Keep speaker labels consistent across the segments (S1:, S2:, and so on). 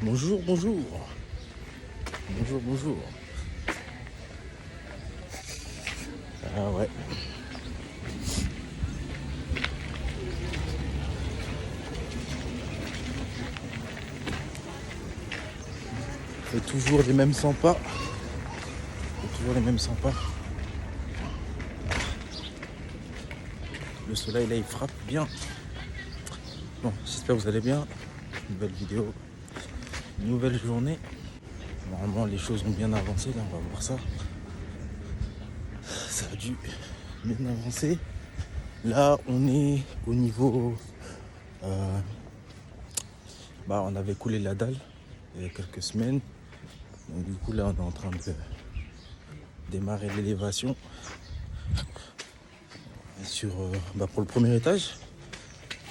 S1: Bonjour, bonjour. Bonjour, bonjour. Ah ouais. C'est toujours les mêmes 100 pas. C'est toujours les mêmes 100 pas. Le soleil là il frappe bien. Bon, j'espère que vous allez bien. Nouvelle vidéo, nouvelle journée. Normalement les choses ont bien avancé, là on va voir ça. Ça a dû bien avancer. Là on est au niveau... on avait coulé la dalle il y a quelques semaines. Donc du coup là on est en train de démarrer l'élévation sur, pour le premier étage.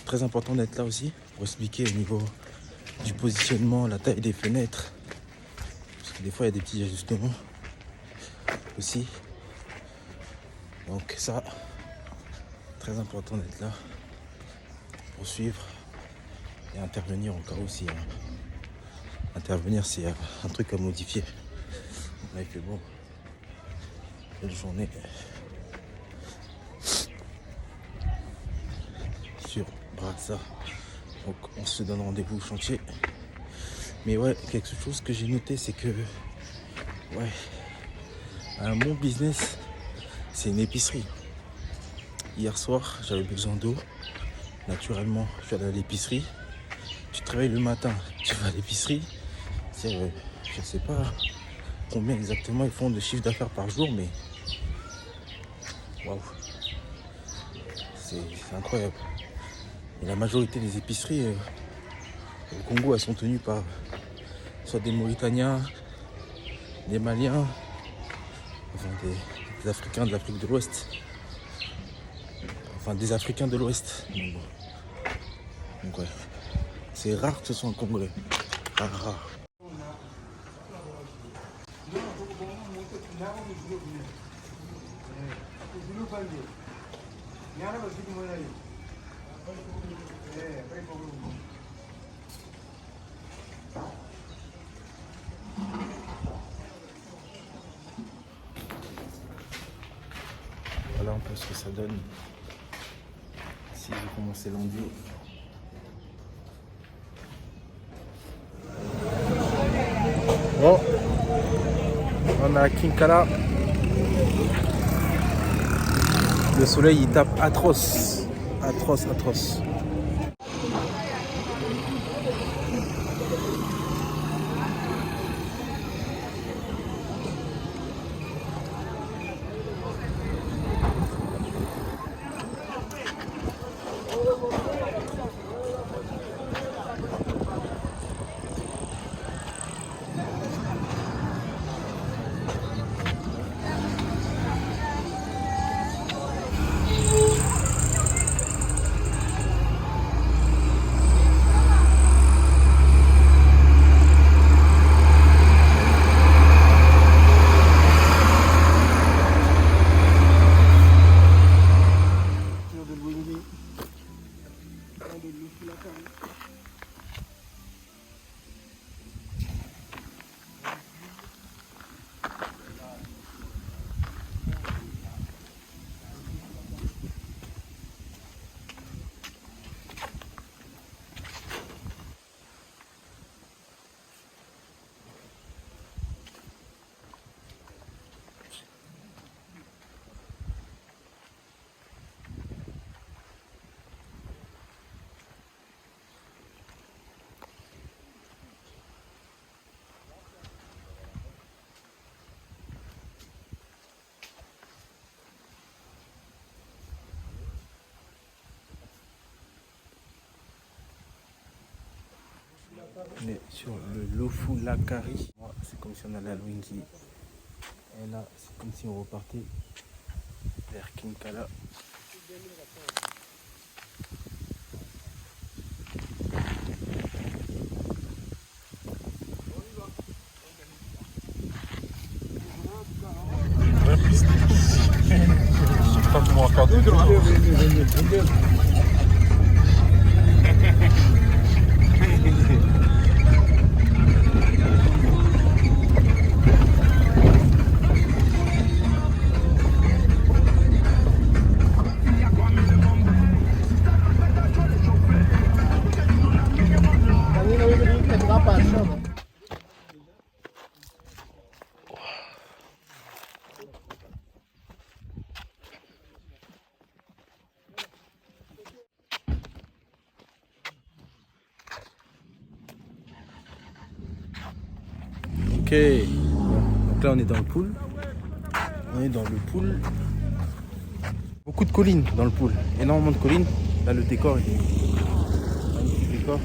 S1: Très important d'être là aussi pour expliquer au niveau du positionnement, la taille des fenêtres. Parce que des fois il y a des petits ajustements aussi. Donc ça, très important d'être là pour suivre et intervenir en cas où s'il y a intervenir s'il y a un truc à modifier. Donc là il fait beau. Belle journée sur Brazza. Donc on se donne rendez-vous au chantier. Mais ouais, quelque chose que j'ai noté, c'est que un bon business, c'est une épicerie. Hier soir, j'avais besoin d'eau. Naturellement, je suis allé à l'épicerie. Tu te réveilles le matin, tu vas à l'épicerie. Je sais pas combien exactement ils font de chiffre d'affaires par jour, mais waouh, c'est incroyable. Et la majorité des épiceries au Congo, elles sont tenues par soit des Mauritaniens, des Maliens, enfin des Africains de l'Afrique de l'Ouest. Enfin des Africains de l'Ouest. Donc ouais, c'est rare que ce soit un Congolais. Rare. Voilà un peu ce que ça donne si j'ai commencé lundi. Bon, on a Kinkala. Le soleil il tape atroce. Atroce. On est sur le Lofu Lakari. C'est comme si on allait à Lwingi. Et là, c'est comme si on repartait vers Kinkala. Je sais pas comment faire de Donc là on est dans le pool. On est dans le pool. Beaucoup de collines dans le pool. Énormément de collines. Là le décor il est magnifique décor.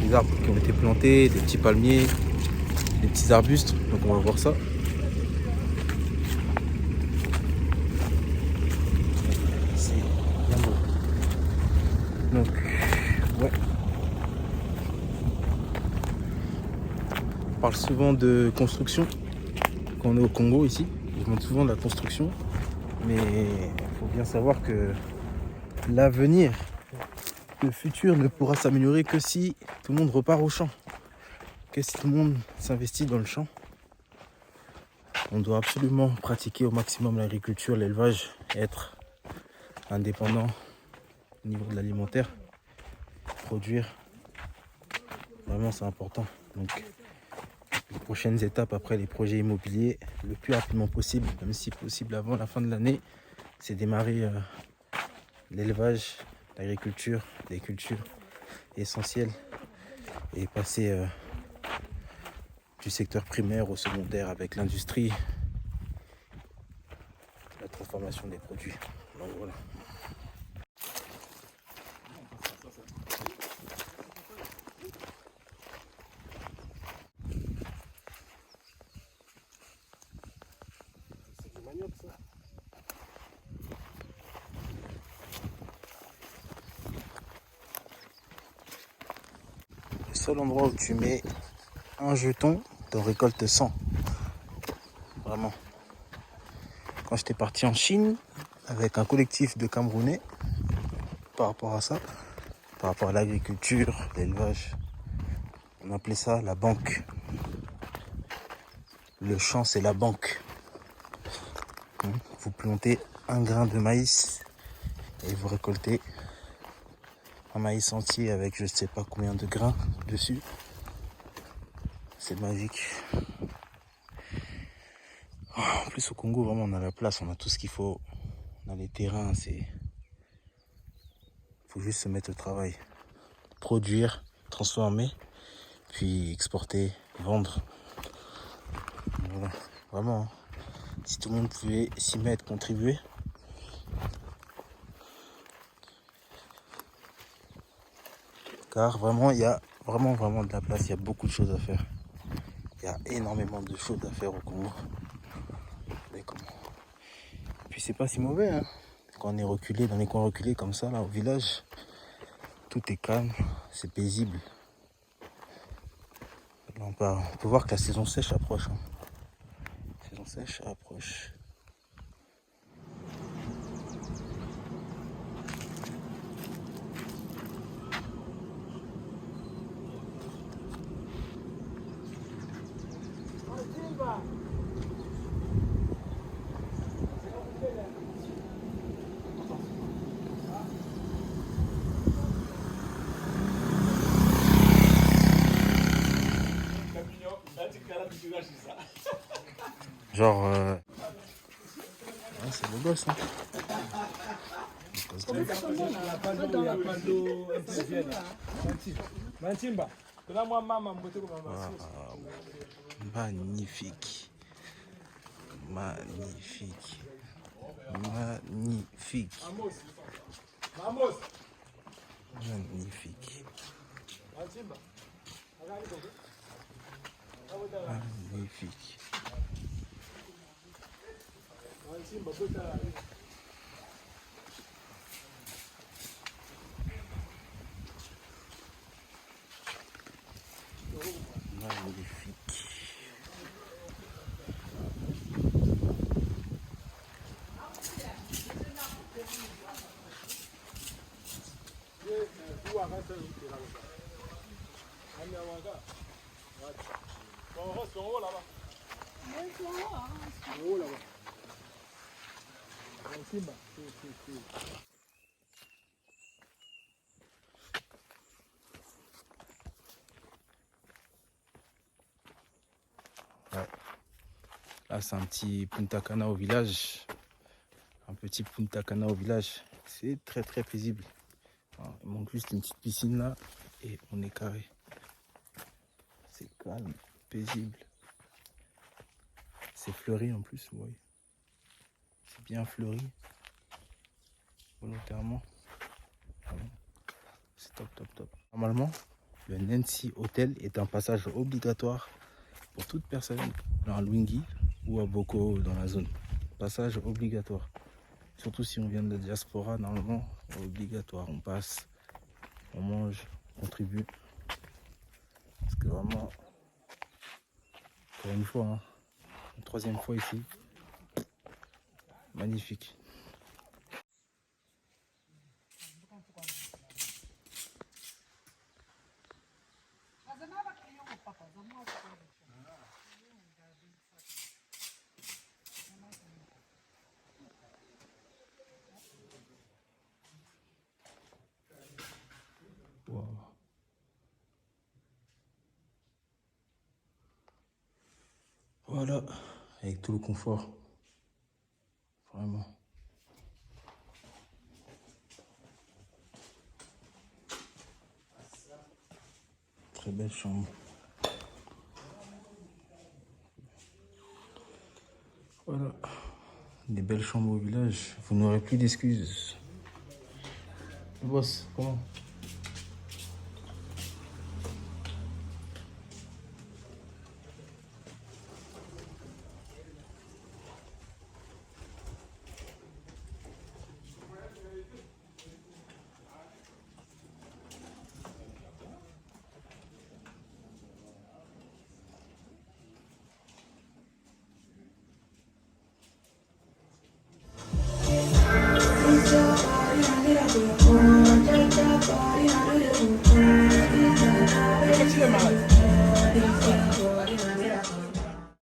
S1: Des arbres qui ont été plantés, des petits palmiers, des petits arbustes. Donc on va voir ça. C'est bien beau. Donc ouais. On parle souvent de construction quand on est au Congo ici. Je montre souvent de la construction. Mais il faut bien savoir que l'avenir, le futur ne pourra s'améliorer que si tout le monde repart au champ. Que si tout le monde s'investit dans le champ. On doit absolument pratiquer au maximum l'agriculture, l'élevage, être indépendant au niveau de l'alimentaire, produire. Vraiment c'est important. Donc les prochaines étapes après les projets immobiliers, le plus rapidement possible, même si possible avant la fin de l'année, c'est démarrer l'élevage, l'agriculture, les cultures essentielles et passer du secteur primaire au secondaire avec l'industrie, la transformation des produits. Donc voilà. Le seul endroit où tu mets un jeton, tu récoltes 100. Vraiment. Quand j'étais parti en Chine avec un collectif de Camerounais par rapport à ça, par rapport à l'agriculture, l'élevage, on appelait ça la banque. Le champ, c'est la banque. Vous plantez un grain de maïs et vous récoltez un maïs entier avec je ne sais pas combien de grains dessus. C'est magique. En plus au Congo, vraiment on a la place, on a tout ce qu'il faut. On a les terrains, faut juste se mettre au travail. Produire, transformer, puis exporter, vendre. Voilà. Vraiment, si tout le monde pouvait s'y mettre, contribuer. Car vraiment, il y a vraiment de la place, il y a beaucoup de choses à faire. Il y a énormément de choses à faire au Congo. Puis c'est pas si mauvais, hein. Quand on est reculé, dans les coins reculés comme ça, là, au village, tout est calme, c'est paisible. Là, on peut voir que la saison sèche approche. Hein. La saison sèche approche. Genre, ouais, c'est beau gosse, hein. Magnifique. Magnifique. Magnifique. Magnifique. Magnifique. Magnifique. Ouais. Là, c'est un petit Punta Cana au village. Un petit Punta Cana au village. C'est très très paisible. Alors, il manque juste une petite piscine là et on est carré. C'est calme, paisible. C'est fleuri en plus, vous voyez. C'est bien fleuri. Volontairement. C'est top, top, top. Normalement, le Nancy Hotel est un passage obligatoire pour toute personne à Lwingi ou à Boko dans la zone. Passage obligatoire. Surtout si on vient de la diaspora, normalement, obligatoire. On passe, on mange, on contribue. Parce que vraiment, encore une fois, hein, une troisième fois ici, magnifique. Wow. Voilà, avec tout le confort, vraiment. Très belle chambre. Voilà, des belles chambres au village. Vous n'aurez plus d'excuses. Le boss, comment?